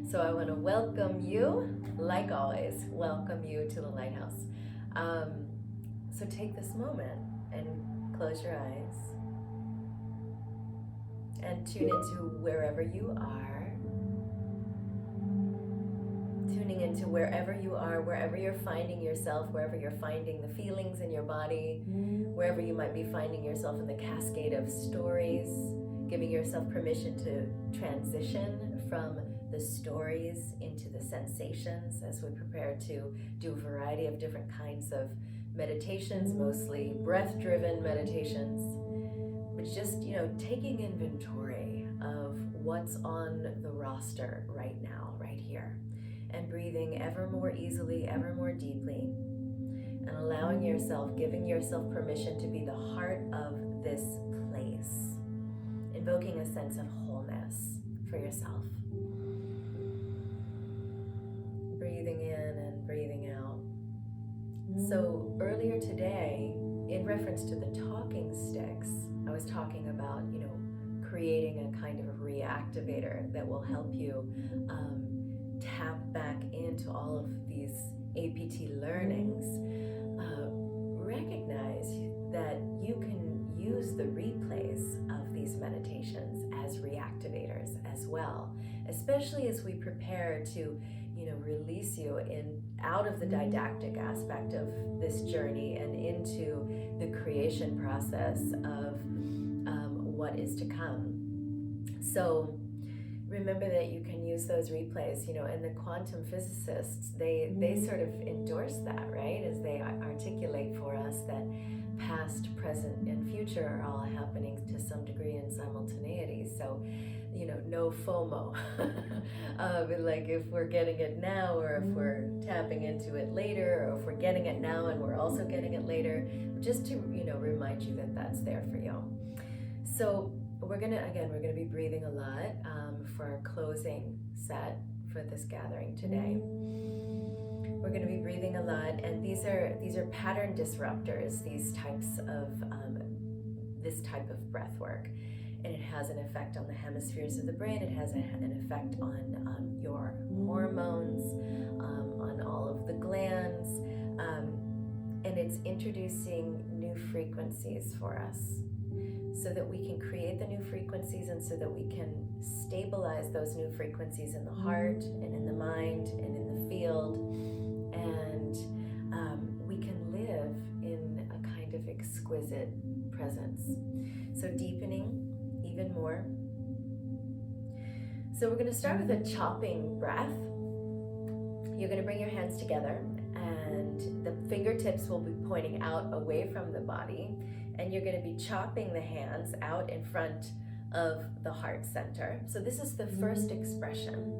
So I want to welcome you, like always, welcome you to the Lighthouse. So take this moment and close your eyes and tune into wherever you are. Tuning into wherever you are, wherever you're finding yourself, wherever you're finding the feelings in your body, wherever you might be finding yourself in the cascade of stories, giving yourself permission to transition from the stories into the sensations as we prepare to do a variety of different kinds of meditations, mostly breath-driven meditations, but just, taking inventory of what's on the roster right now, right here, and breathing ever more easily, ever more deeply, and allowing yourself, giving yourself permission to be the heart of this place, invoking a sense of wholeness for yourself. Breathing in and breathing out. So earlier today, in reference to the talking sticks, I was talking about, creating a kind of a reactivator that will help you tap back into all of these APT learnings. Recognize that you can use the replays of these meditations as reactivators as well, especially as we prepare to release you out of the didactic aspect of this journey and into the creation process of what is to come. So remember that you can use those replays, and the quantum physicists, they sort of endorse that, right? As they articulate for us that past, present, and future are all happening to some degree in simultaneity. So, no FOMO. Like if we're getting it now, or if we're tapping into it later, or if we're getting it now and we're also getting it later, just to, remind you that that's there for you. So we're gonna be breathing a lot for our closing set for this gathering today. We're going to be breathing a lot, and these are pattern disruptors. These types of this type of breath work, and it has an effect on the hemispheres of the brain. It has an effect on your hormones, on all of the glands, and it's introducing new frequencies for us, so that we can create the new frequencies, and so that we can stabilize those new frequencies in the heart and in the mind and in the field, and we can live in a kind of exquisite presence. So deepening even more. So we're going to start with a chopping breath. You're going to bring your hands together, and the fingertips will be pointing out away from the body, and you're going to be chopping the hands out in front of the heart center. So this is the first expression.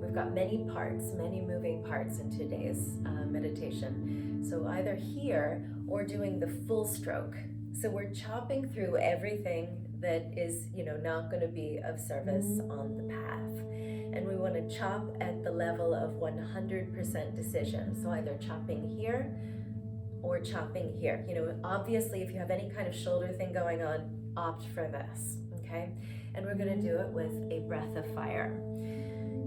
We've got many parts, many moving parts in today's meditation. So either here or doing the full stroke. So we're chopping through everything that is, not going to be of service on the path. And we want to chop at the level of 100% decision. So either chopping here or chopping here. Obviously, if you have any kind of shoulder thing going on, opt for this, okay? And we're going to do it with a breath of fire.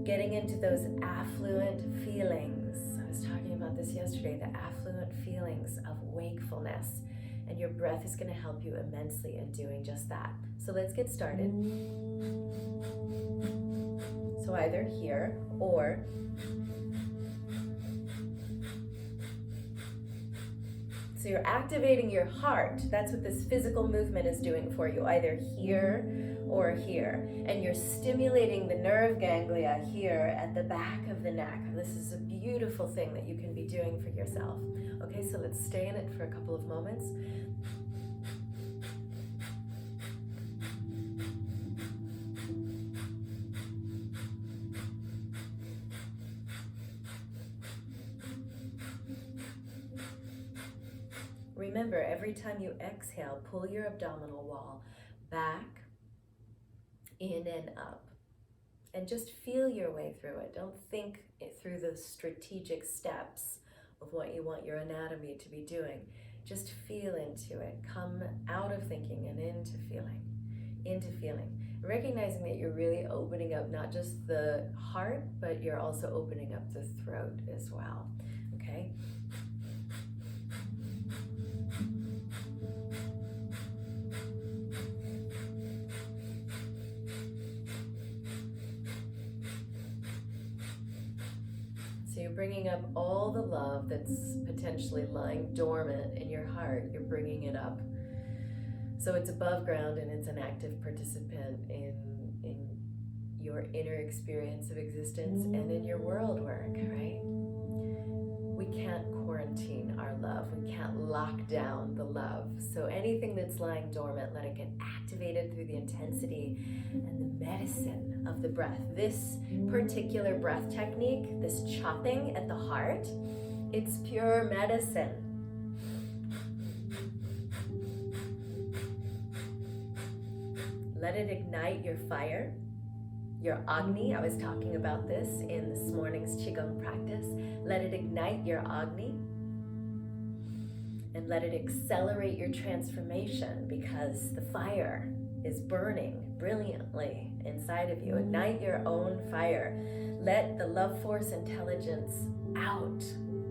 Getting into those affluent feelings. I was talking about this yesterday, the affluent feelings of wakefulness. And your breath is going to help you immensely in doing just that. So let's get started. So either here or so you're activating your heart. That's what this physical movement is doing for you, either here or here. And you're stimulating the nerve ganglia here at the back of the neck. This is a beautiful thing that you can be doing for yourself. Okay, so let's stay in it for a couple of moments. Remember, every time you exhale, pull your abdominal wall back, in and up. And just feel your way through it. Don't think it through the strategic steps of what you want your anatomy to be doing. Just feel into it. Come out of thinking and into feeling. recognizing that you're really opening up not just the heart, but you're also opening up the throat as well. Okay? So you're bringing up all the love that's potentially lying dormant in your heart. You're bringing it up. So it's above ground and it's an active participant in your inner experience of existence and in your world work, right? We can't quarantine our love. We can't lock down the love. So anything that's lying dormant, let it get activated through the intensity and the medicine of the breath. This particular breath technique, this chopping at the heart, it's pure medicine. Let it ignite your fire, your Agni. I was talking about this in this morning's Qigong practice. Let it ignite your Agni and let it accelerate your transformation, because the fire is burning brilliantly inside of you. Ignite your own fire. Let the love force intelligence out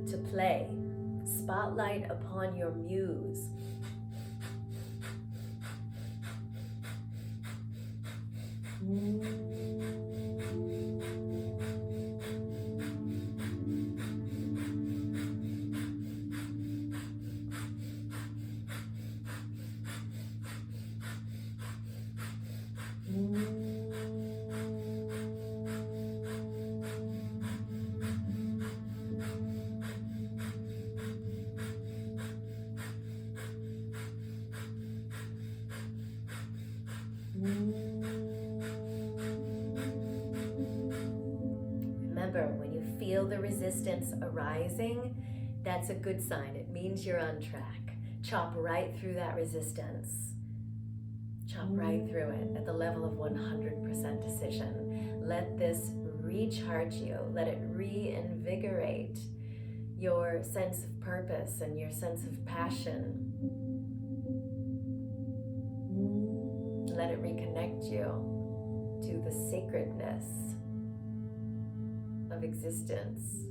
to play. Spotlight upon your muse. Remember, when you feel the resistance arising, that's a good sign. It means you're on track. Chop right through that resistance. Chop right through it at the level of 100% decision. Let this recharge you. Let it reinvigorate your sense of purpose and your sense of passion. Let it reconnect you to the sacredness of existence.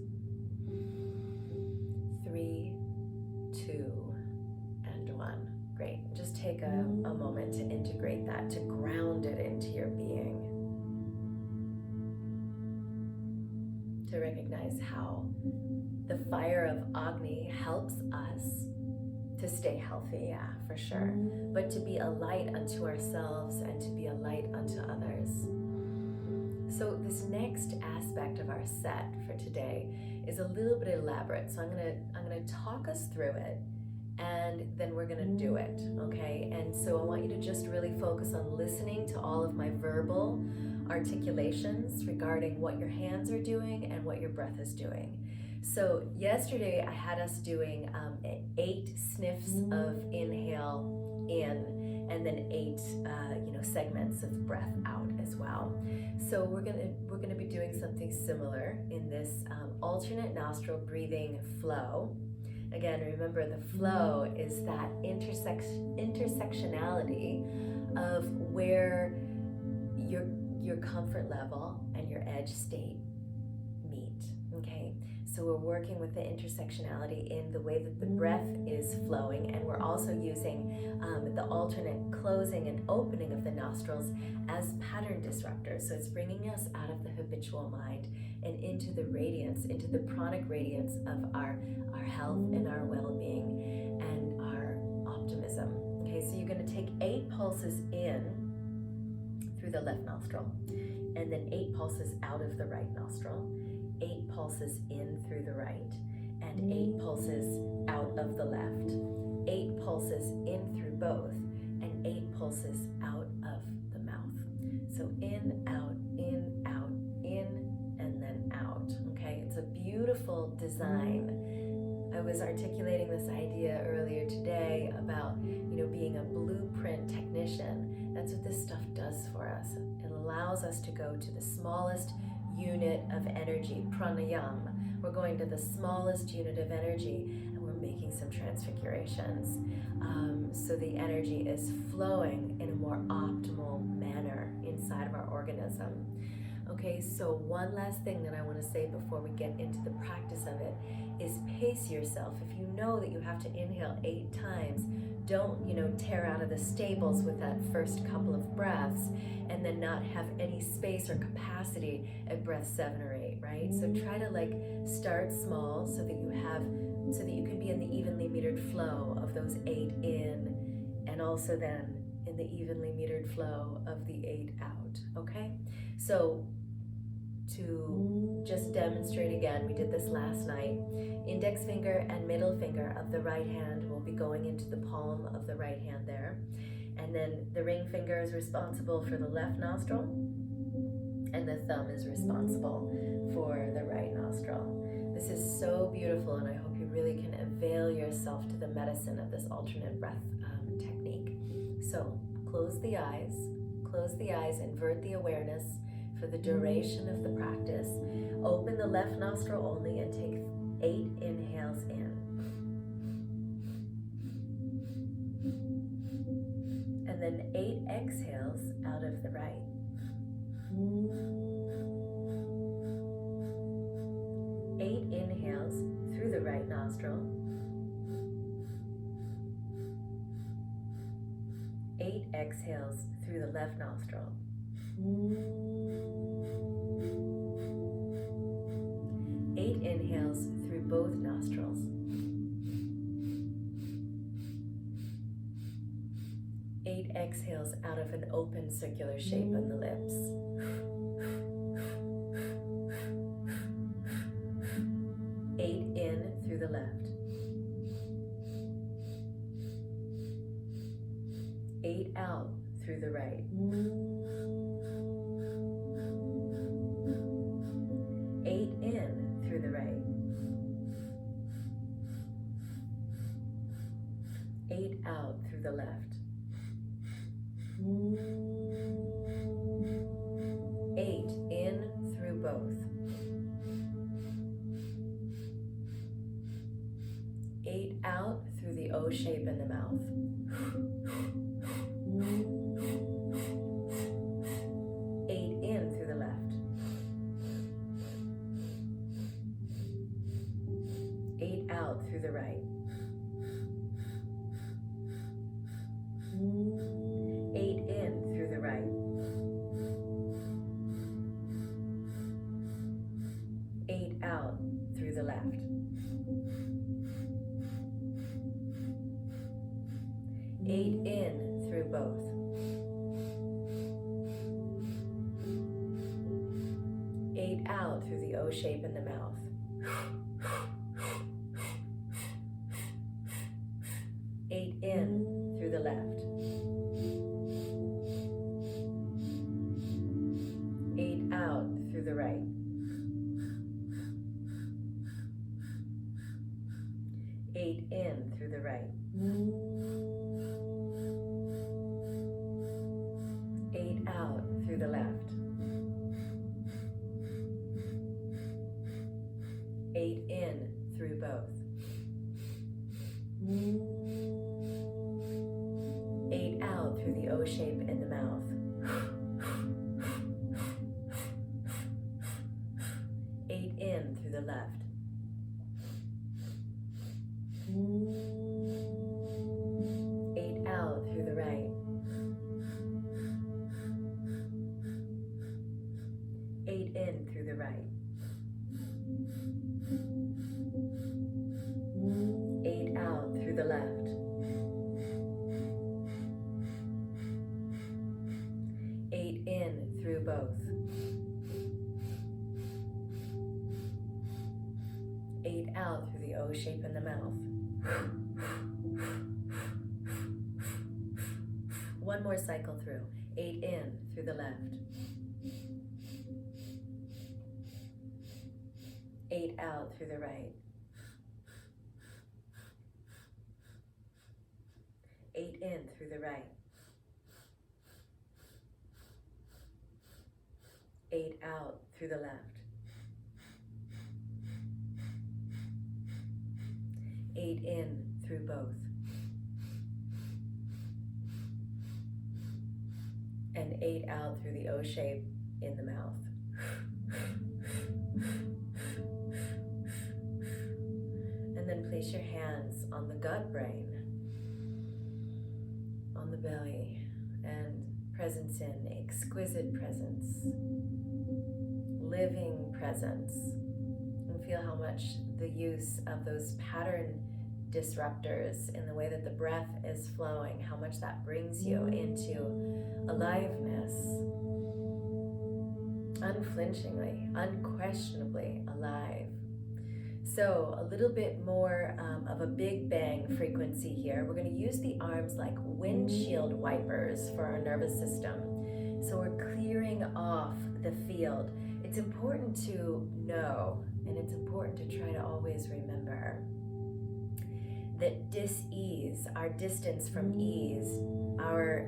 3, 2, and 1. Great. Just take a moment to integrate that, to ground it into your being. To recognize how the fire of Agni helps us to stay healthy, yeah, for sure. But to be a light unto ourselves and to be a light unto others. So this next aspect of our set for today is a little bit elaborate. So I'm gonna talk us through it, and then we're gonna do it, okay? And so I want you to just really focus on listening to all of my verbal articulations regarding what your hands are doing and what your breath is doing. So yesterday I had us doing 8 sniffs of inhale in, and then 8 segments of breath out as well. So we're gonna be doing something similar in this alternate nostril breathing flow. Again, remember, the flow is that intersectionality of where your comfort level and your edge state meet, okay? So we're working with the intersectionality in the way that the breath is flowing, and we're also using the alternate closing and opening of the nostrils as pattern disruptors. So it's bringing us out of the habitual mind and into the radiance, into the pranic radiance of our health and our well-being and our optimism. Okay, so you're going to take 8 pulses in through the left nostril, and then 8 pulses out of the right nostril, 8 pulses in through the right, and 8 pulses out of the left, 8 pulses in through both, and 8 pulses out of the mouth. So in, out, in, out, in, and then out, okay? It's a beautiful design. I was articulating this idea earlier today about, being a blueprint technician. That's what this stuff does for us. It allows us to go to the smallest unit of energy, pranayam. We're going to the smallest unit of energy, and we're making some transfigurations. So the energy is flowing in a more optimal manner, inside of our organism. Okay, so one last thing that I want to say before we get into the practice of it is pace yourself. If you know that you have to inhale 8 times, don't, tear out of the stables with that first couple of breaths and then not have any space or capacity at breath 7 or 8, right? So try to start small so that you can be in the evenly metered flow of those 8 in, and also then in the evenly metered flow of the 8 out, okay? So to just demonstrate again, we did this last night. Index finger and middle finger of the right hand will be going into the palm of the right hand there. And then the ring finger is responsible for the left nostril, and the thumb is responsible for the right nostril. This is so beautiful, and I hope you really can avail yourself to the medicine of this alternate breath technique. So close the eyes, invert the awareness for the duration of the practice. Open the left nostril only and take 8 inhales in. And then 8 exhales out of the right. 8 inhales through the right nostril. 8 exhales through the left nostril. 8 inhales through both nostrils. 8 exhales out of an open circular shape on the lips. 8 in through the left. 8 out through the right. 8 in through the right. 8 out through the left. 8 in through both. 8 out through the O shape in the mouth. 8 in through the left. 8 out through the right. 8 in through the right. 8 out through the left. 8 in through both. 8 out through the O shape in the mouth. 8 in through the left. 8 out through the right. 8 in through the right. 8 out through the left. 8 in through both. 8 out through the O shape in the mouth. 8 in through the left. 8 out through the right. 8 in through the right. 8 out through the left. 8 in through both. 8 out through the O shape in the mouth. One more cycle through. 8 in through the left. 8 out through the right. 8 in through the right. 8 out through the left. 8 in through both. And and 8 out through the O shape in the mouth. And then place your hands on the gut brain, on the belly, and presence in, exquisite presence, living presence. And feel how much the use of those pattern disruptors in the way that the breath is flowing, how much that brings you into aliveness, unflinchingly, unquestionably alive. So a little bit more of a big bang frequency here. We're going to use the arms like windshield wipers for our nervous system. So we're clearing off the field. It's important to know, and it's important to try to always remember, that dis-ease, our distance from ease, our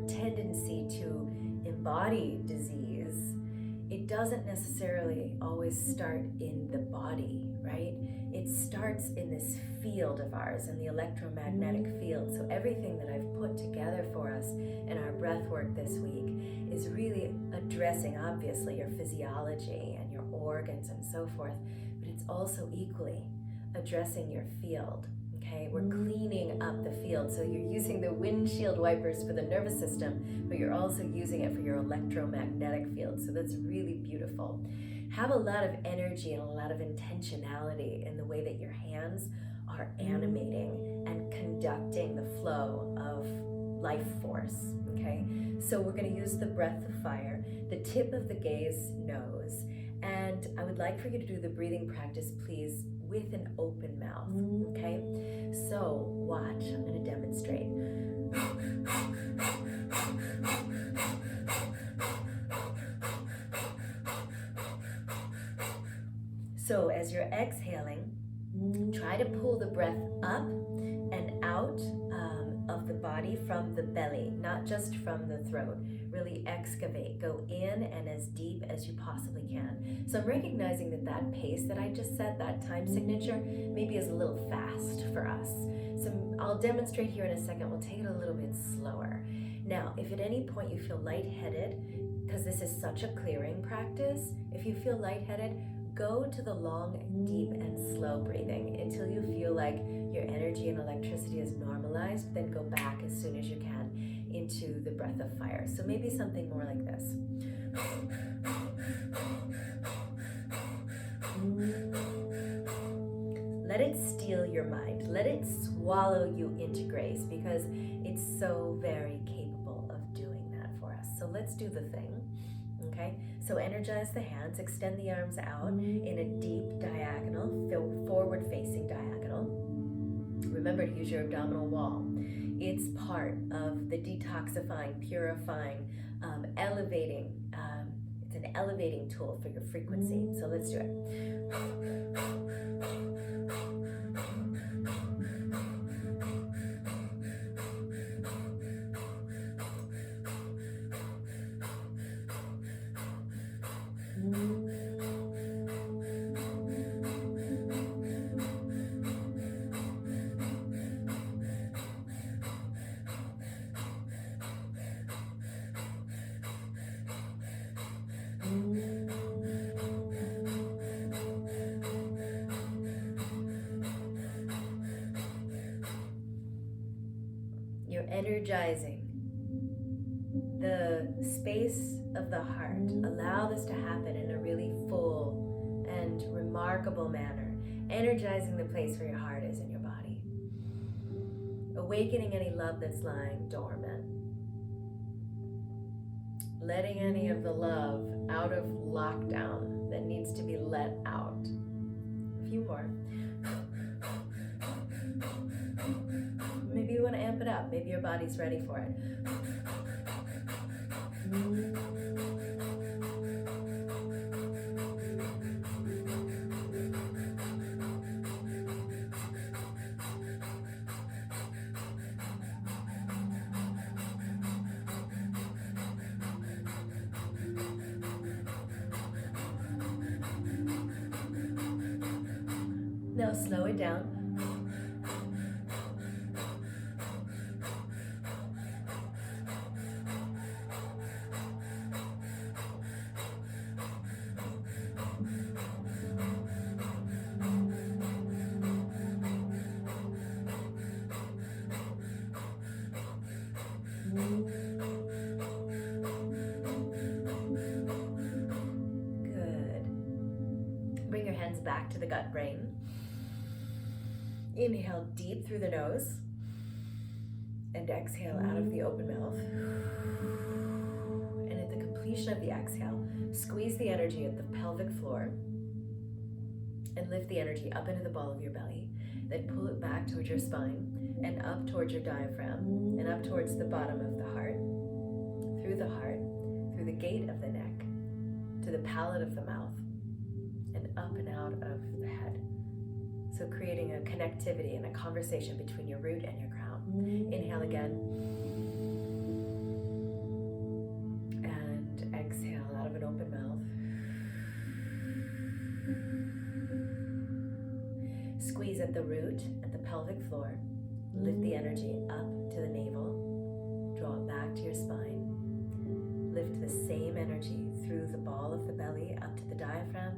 tendency to embody disease, it doesn't necessarily always start in the body, right? It starts in this field of ours, in the electromagnetic field. So everything that I've put together for us in our breath work this week is really addressing, obviously, your physiology and your organs and so forth, but it's also equally addressing your field. Okay, we're cleaning up the field. So you're using the windshield wipers for the nervous system, but you're also using it for your electromagnetic field. So that's really beautiful. Have a lot of energy and a lot of intentionality in the way that your hands are animating and conducting the flow of life force. Okay, so we're going to use the breath of fire, the tip of the gaze nose, and I would like for you to do the breathing practice, please, with an open mouth. Okay, so watch. I'm going to demonstrate. So as you're exhaling, try to pull the breath up and out of the body from the belly, not just from the throat. Really excavate, go in and as deep as you possibly can. So I'm recognizing that that pace that I just set, that time signature, maybe is a little fast for us. So I'll demonstrate here in a second. We'll take it a little bit slower. Now, if at any point you feel lightheaded, because this is such a clearing practice, if you feel lightheaded, go to the long, deep, and slow breathing until you feel like your energy and electricity is normalized. Then go back as soon as you can into the breath of fire. So maybe something more like this. Let it steal your mind. Let it swallow you into grace, because it's so very capable of doing that for us. So let's do the thing. Okay, so energize the hands, extend the arms out in a deep diagonal, forward-facing diagonal. Remember to use your abdominal wall. It's part of the detoxifying, purifying, elevating. It's an elevating tool for your frequency. So let's do it. You're energizing the space of the heart. Allow this to happen in a really full and remarkable manner. Energizing the place where your heart is in your body. Awakening any love that's lying dormant. Letting any of the love out of lockdown that needs to be let out. A few more. Maybe you want to amp it up. Maybe your body's ready for it. Now slow it down. hands back to the gut brain. Inhale deep through the nose. And exhale out of the open mouth. And at the completion of the exhale, squeeze the energy at the pelvic floor. And lift the energy up into the ball of your belly. Then pull it back towards your spine and up towards your diaphragm and up towards the bottom of the heart, through the gate of the neck, to the palate of the mouth, and up and out of the head. So creating a connectivity and a conversation between your root and your crown. Inhale again. And exhale out of an open mouth. Squeeze at the root, at the pelvic floor. Lift the energy up to the navel. Draw it back to your spine. Lift the same energy through the ball of the belly up to the diaphragm,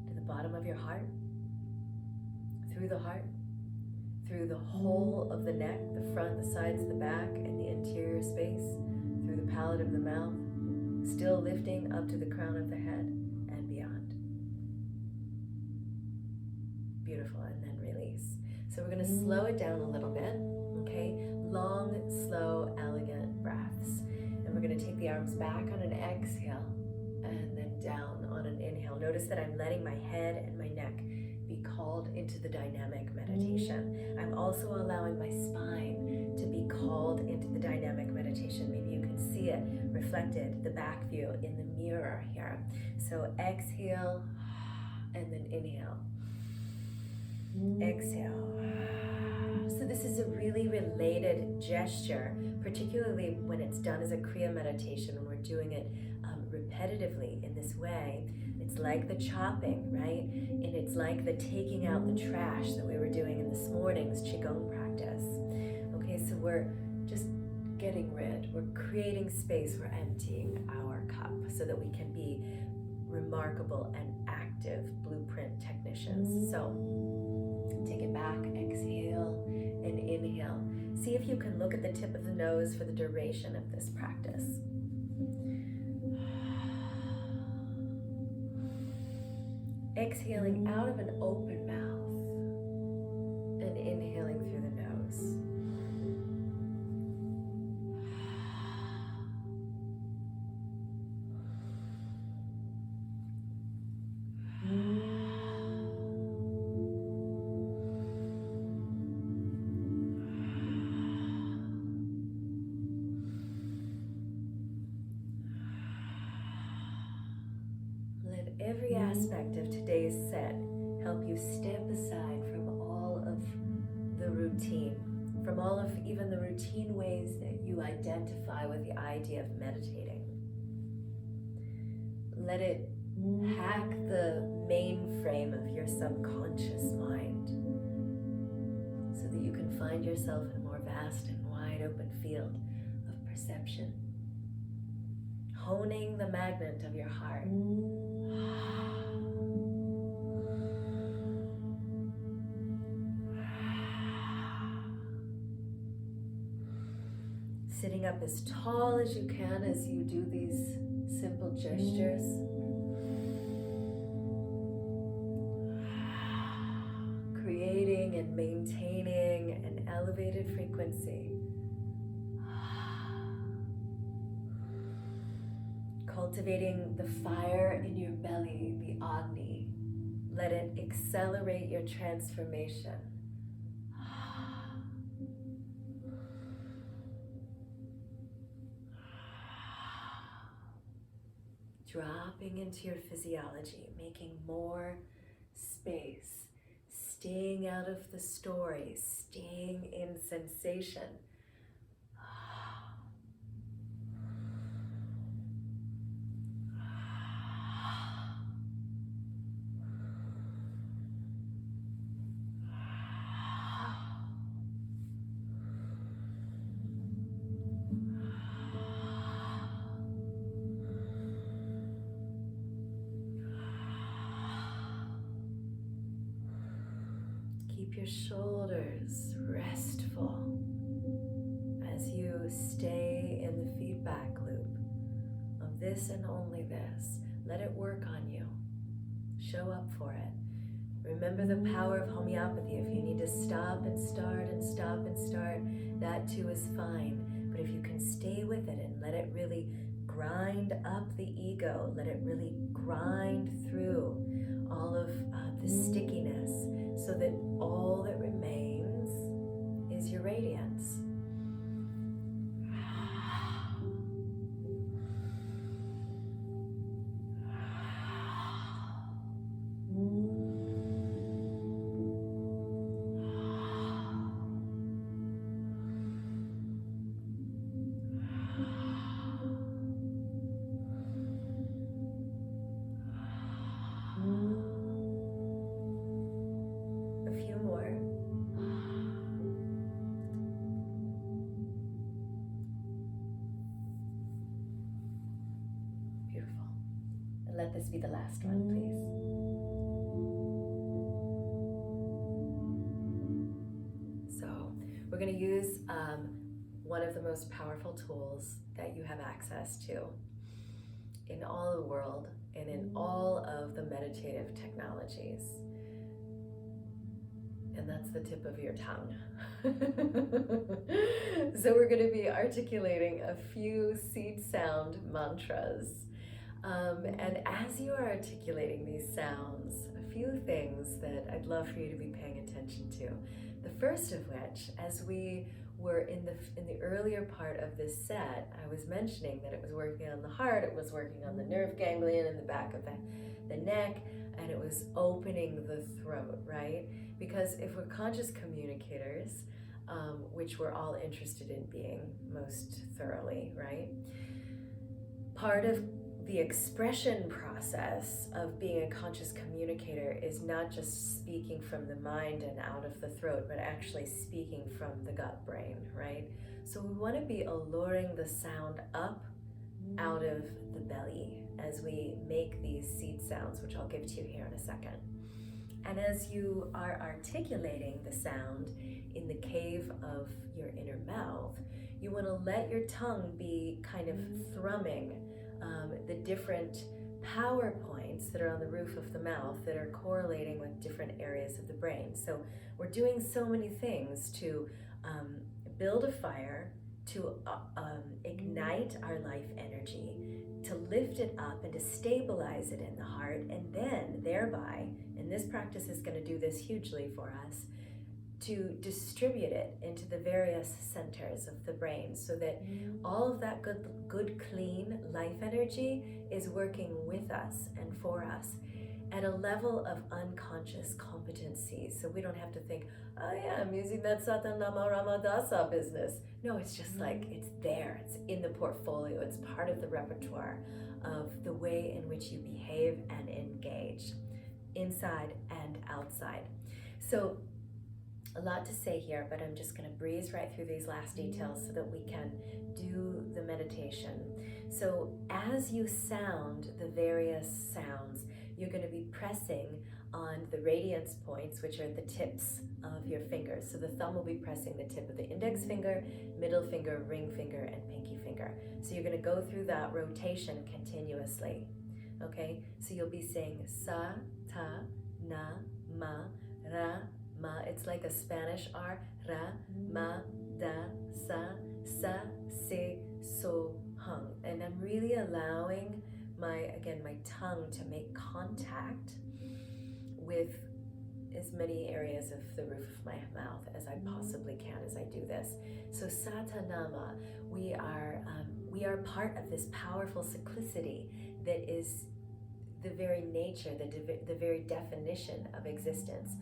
to the bottom of your heart, through the heart, through the whole of the neck, the front, the sides, the back, and the interior space, through the palate of the mouth, still lifting up to the crown of the head and beyond. Beautiful, and then release. So we're going to slow it down a little bit, okay? Long, slow, elegant breaths. And we're going to take the arms back on an exhale and then down on an inhale. Notice that I'm letting my head and my neck be called into the dynamic meditation. I'm also allowing my spine to be called into the dynamic meditation. Maybe you can see it reflected, the back view in the mirror here. So exhale and then inhale. Exhale. So this is a really related gesture, particularly when it's done as a Kriya meditation, when we're doing it repetitively in this way. It's like the chopping, right? And it's like the taking out the trash that we were doing in this morning's Qigong practice. Okay, so we're just getting rid, we're creating space, we're emptying our cup so that we can be remarkable and active blueprint technicians. So take it back, exhale and inhale. See if you can look at the tip of the nose for the duration of this practice. Exhaling out of an open mouth and inhaling through the nose. Every aspect of today's set help you step aside from all of the routine, from all of even the routine ways that you identify with the idea of meditating. Let it hack the mainframe of your subconscious mind so that you can find yourself in a more vast and wide open field of perception. Honing the magnet of your heart. Sitting up as tall as you can as you do these simple gestures. Creating and maintaining an elevated frequency. Cultivating the fire in your belly, the Agni. Let it accelerate your transformation. Dropping into your physiology, making more space, staying out of the story, staying in sensation. Keep your shoulders restful as you stay in the feedback loop of this and only this. Let it work on you. Show up for it. Remember the power of homeopathy. If you need to stop and start and stop and start, that too is fine. But if you can stay with it and let it really grind up the ego, let it really grind through all of the stickiness so that all that remains is your radiance. Let this be the last one, please. So we're going to use one of the most powerful tools that you have access to in all the world and in all of the meditative technologies. And that's the tip of your tongue. So we're going to be articulating a few seed sound mantras. And as you are articulating these sounds, a few things that I'd love for you to be paying attention to. The first of which, as we were in the earlier part of this set, I was mentioning that it was working on the heart, it was working on the nerve ganglion in the back of the neck, and it was opening the throat, right? Because if we're conscious communicators, which we're all interested in being most thoroughly, right? Part of the expression process of being a conscious communicator is not just speaking from the mind and out of the throat, but actually speaking from the gut brain, right? So we want to be alluring the sound up out of the belly as we make these seed sounds, which I'll give to you here in a second. And as you are articulating the sound in the cave of your inner mouth, you want to let your tongue be kind of thrumming the different power points that are on the roof of the mouth that are correlating with different areas of the brain. So we're doing so many things to build a fire, to ignite our life energy, to lift it up and to stabilize it in the heart, and then thereby, and this practice is going to do this hugely for us, to distribute it into the various centers of the brain so that all of that good, clean life energy is working with us and for us at a level of unconscious competency. So we don't have to think, oh yeah, I'm using that Satanama Ramadasa business. No, it's just like, it's there, it's in the portfolio, it's part of the repertoire of the way in which you behave and engage, inside and outside. So a lot to say here, but I'm just going to breeze right through these last details so that we can do the meditation. So as you sound the various sounds, you're going to be pressing on the radiance points, which are the tips of your fingers. So the thumb will be pressing the tip of the index finger, middle finger, ring finger, and pinky finger. So you're going to go through that rotation continuously. Okay? So you'll be saying sa, ta, na, ma, ra, ma. It's like a Spanish R. Ra, ma, da, sa, se, so, hung. And I'm really allowing my tongue to make contact with as many areas of the roof of my mouth as I possibly can as I do this. So Satanama, we are part of this powerful cyclicity that is the very nature, the very definition of existence.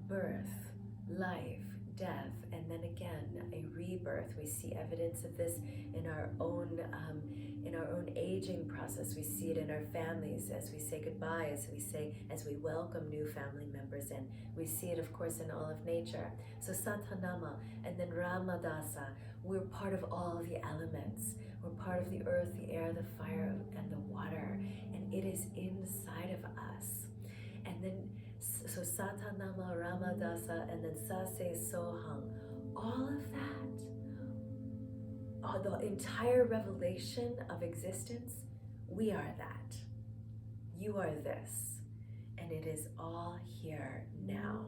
Birth, life, death, and then again a rebirth. We see evidence of this in our own aging process. We see it in our families as we say goodbye, as we welcome new family members in. We see it, of course, in all of nature. So Satanama, and then Ramadasa. We're part of all the elements. We're part of the earth, the air, the fire, and the water, and it is inside of us. And then so Satanama, Ramadasa, and then Sase, Sohang, all of that, the entire revelation of existence, we are that. You are this. and it is all here now.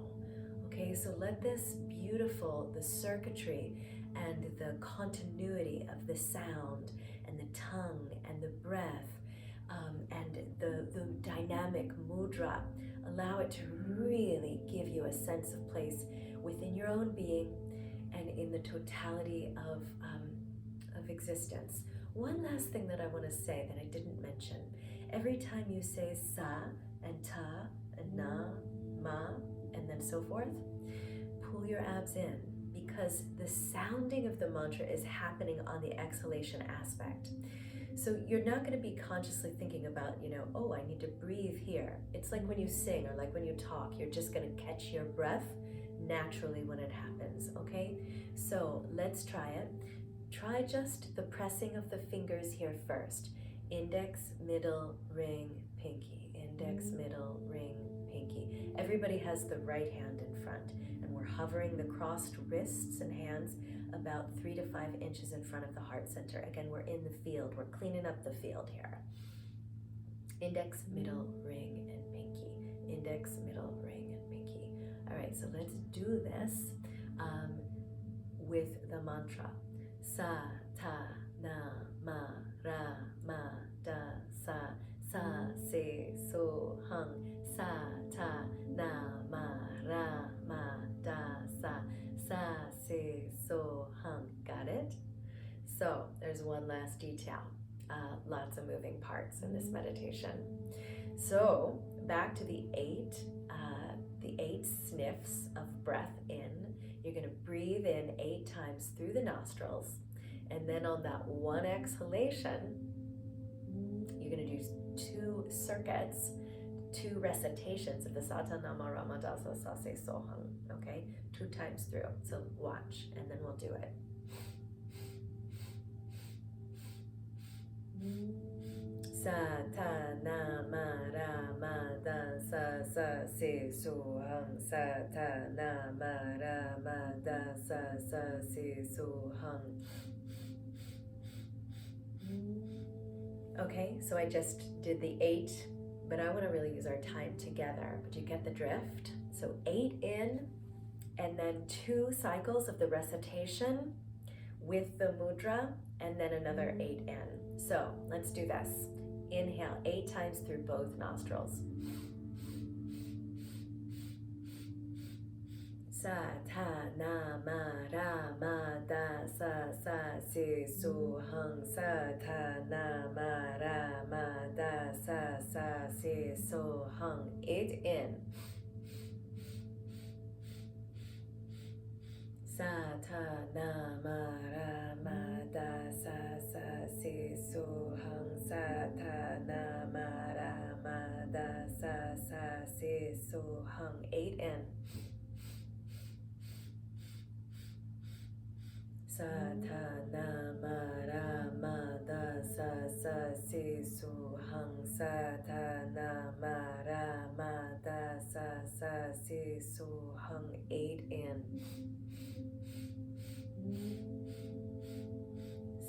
Okay, so let this beautiful, the circuitry and the continuity of the sound and the tongue and the breath and the dynamic mudra, allow it to really give you a sense of place within your own being and in the totality of existence. One last thing that I want to say that I didn't mention. Every time you say sa and ta and na, ma, and then so forth, pull your abs in, because the sounding of the mantra is happening on the exhalation aspect. So you're not going to be consciously thinking about, oh, I need to breathe here. It's like when you sing or like when you talk, you're just going to catch your breath naturally when it happens, okay? So let's try it. Try just the pressing of the fingers here first. Index, middle, ring, pinky. Index, middle, ring, pinky. Everybody has the right hand in front, and we're hovering the crossed wrists and hands about 3 to 5 inches in front of the heart center. Again, we're in the field. We're cleaning up the field here. Index, middle, ring, and pinky. Index, middle, ring, and pinky. All right, so let's do this with the mantra. Sa, ta, na, ma, ra, ma, da, sa, sa, se, so, hung. Sa, ta, na, ma, ra, ma, da, sa, sa, se, so, hung. Got it? So there's one last detail. Lots of moving parts in this meditation. So back to the eight sniffs of breath in. You're going to breathe in 8 times through the nostrils, and then on that one exhalation, you're going to do 2 circuits, 2 recitations of the Sata Nama Rama Dasa Sase Sohang. Okay, 2 times through. So watch, and then we'll do it. Sa ta na ma ra ma da sa sa se su hang. Sa ta na ma ra ma da sa sa se su hang. Okay, so I just did the 8, but I want to really use our time together. But you get the drift? So 8 in, and then 2 cycles of the recitation with the mudra, and then another 8 in. So let's do this. Inhale 8 times through both nostrils. Sa ta na ma ra ma da sa sa si su hung. Sa ta na ma ra ma da sa sa si su hung. 8 in. Sa ta na ma ra ma da sa sa si su hung. Sa ta na ma ra ma da sa sa si su hung. 8 in. Sa ta na ma ra ma da sa sa si su hung. Sa ta na ma ra ma da sa sa si su hung. 8 in.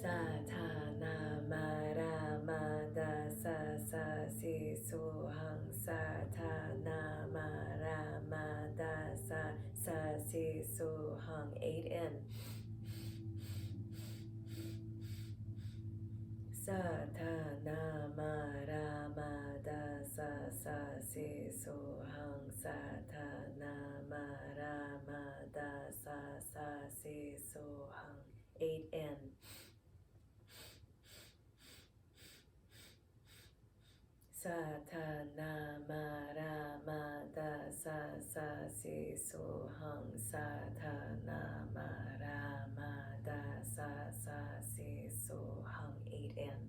Sa ta na ma ra ma da sa sa si su hung. Sa ta na ma ra ma da sa sa si su hung. 8 in. Sa ta na ma ra ma da sa sa si su hung. Sa ta na ma ra ma da sa sa si su hung. 8 in. Sa ta na ma ra ma da sa sa si su hung. Sa ta na ma ra ma da sa sa si su hung. 8 in.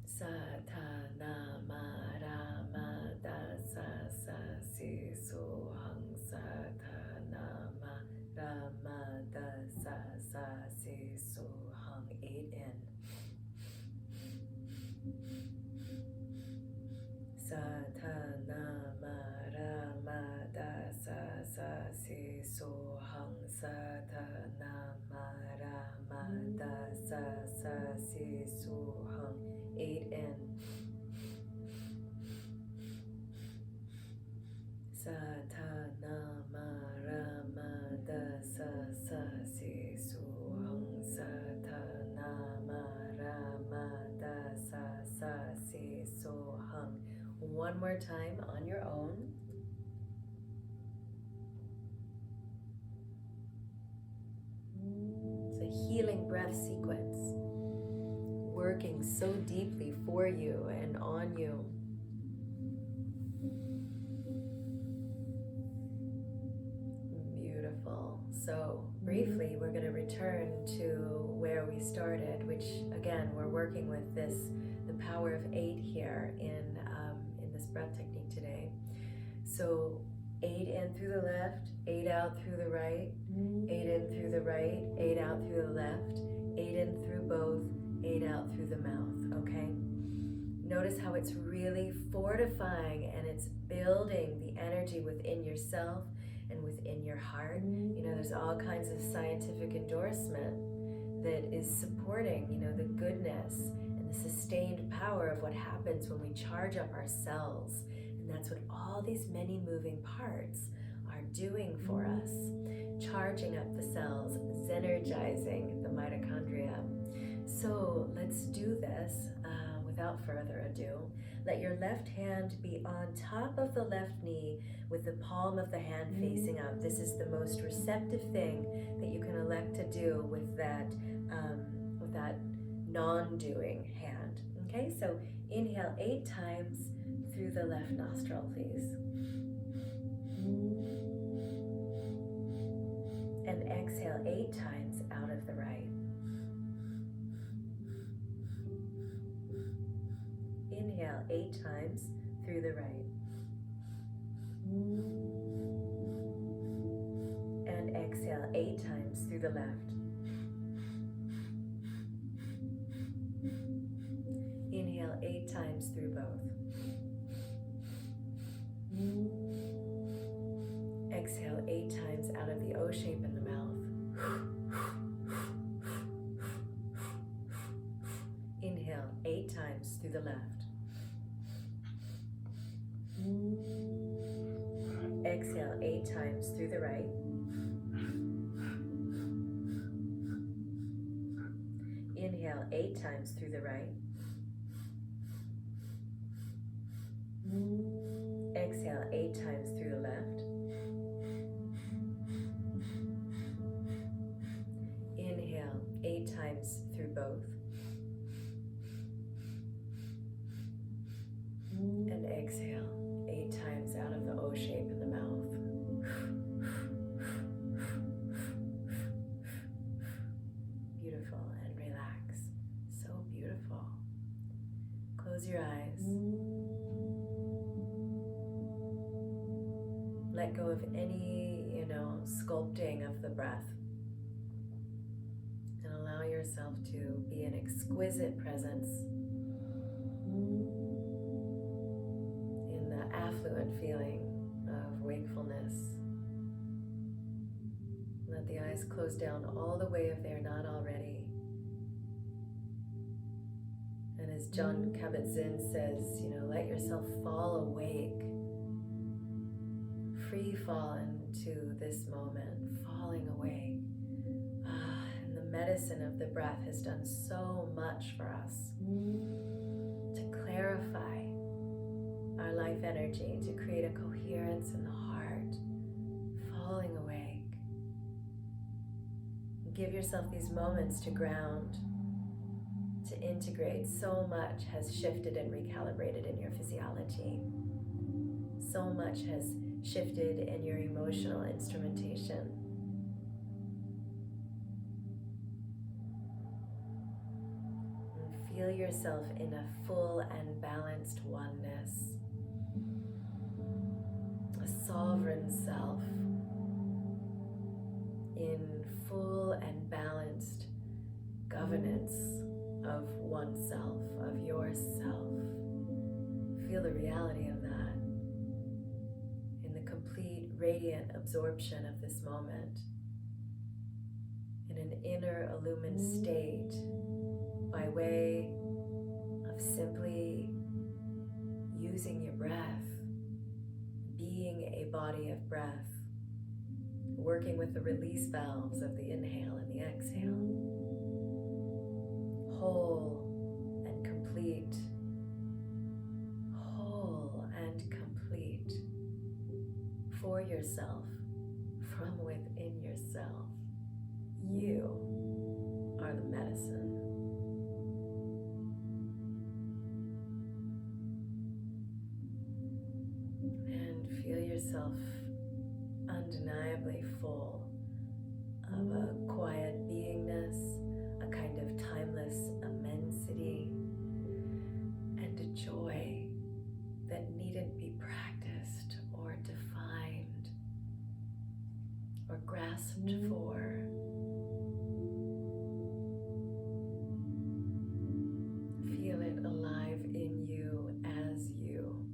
Sa ta na ma ra ma da sa sa si su hung. Sa ta na ma ra ma da sa sa si su hung. 8 in. Sa ta na ma ra ma da sa sa si su hung. Sa ta na ma ra ma da sa sa si su hung. 8 in. One more time on your own. It's a healing breath sequence, working so deeply for you and on you. Beautiful. So briefly, we're going to return to where we started, which again, we're working with the power of 8 here in this breath technique today. So 8 in through the left, 8 out through the right, 8 in through the right, 8 out through the left, 8 in through both, 8 out through the mouth, okay? Notice how it's really fortifying and it's building the energy within yourself and within your heart. You know, there's all kinds of scientific endorsement that is supporting, you know, the goodness and the sustained power of what happens when we charge up our cells. And that's what all these many moving parts are doing for us, charging up the cells, energizing the mitochondria. So let's do this without further ado. Let your left hand be on top of the left knee with the palm of the hand facing up. This is the most receptive thing that you can elect to do with that non-doing hand. Okay, so inhale 8 times through the left nostril, please. And exhale 8 times out of the right. Inhale 8 times through the right. And exhale 8 times through the left. Inhale 8 times through both. Exhale 8 times out of the O shape in the mouth. Inhale 8 times through the left. Exhale 8 times through the right. Inhale 8 times through the right. Exhale 8 times through the left. Inhale 8 times through both. And exhale 8 times out of the O shape in the mouth. Beautiful, and relax. So beautiful. Close your eyes. Let go of any, sculpting of the breath. And allow yourself to be an exquisite presence in the affluent feeling of wakefulness. Let the eyes close down all the way if they're not already. And as John Kabat-Zinn says, let yourself fall awake. Free fall into this moment, falling awake. And the medicine of the breath has done so much for us to clarify our life energy, to create a coherence in the heart, falling awake. Give yourself these moments to ground, to integrate. So much has shifted and recalibrated in your physiology. So much has shifted in your emotional instrumentation. And feel yourself in a full and balanced oneness, a sovereign self in full and balanced governance of oneself, of yourself. Feel the reality of that. Complete radiant absorption of this moment in an inner illumined state by way of simply using your breath, being a body of breath, working with the release valves of the inhale and the exhale. Whole and complete. Whole and complete. For yourself, from within yourself. You are the medicine. And feel yourself undeniably full of a quiet beingness, a kind of timeless immensity, and a joy that needn't be practiced or defined or grasped for. Feel it alive in you as you.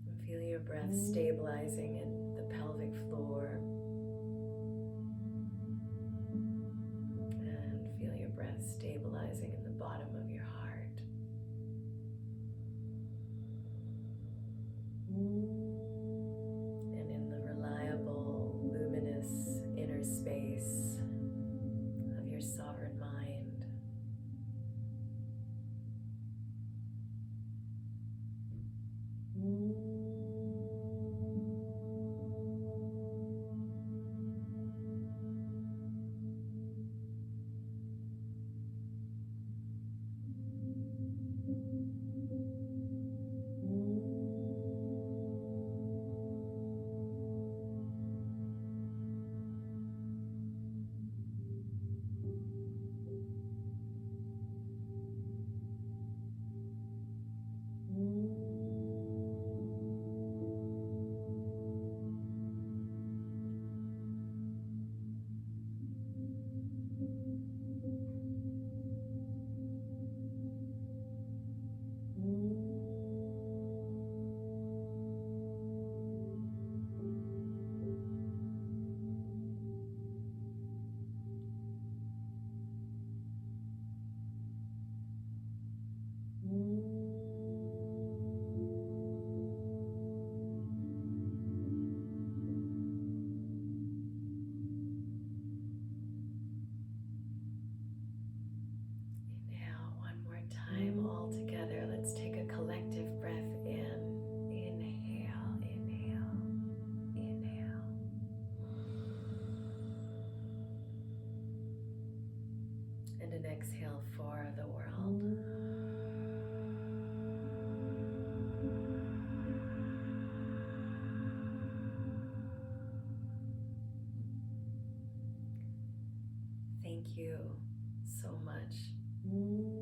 And feel your breath stabilizing in the pelvic floor. And feel your breath stabilizing in the bottom of your heart. And in the reliable, luminous inner space of your sovereign mind. All together, let's take a collective breath in. Inhale, inhale, inhale. And an exhale for the world. Thank you so much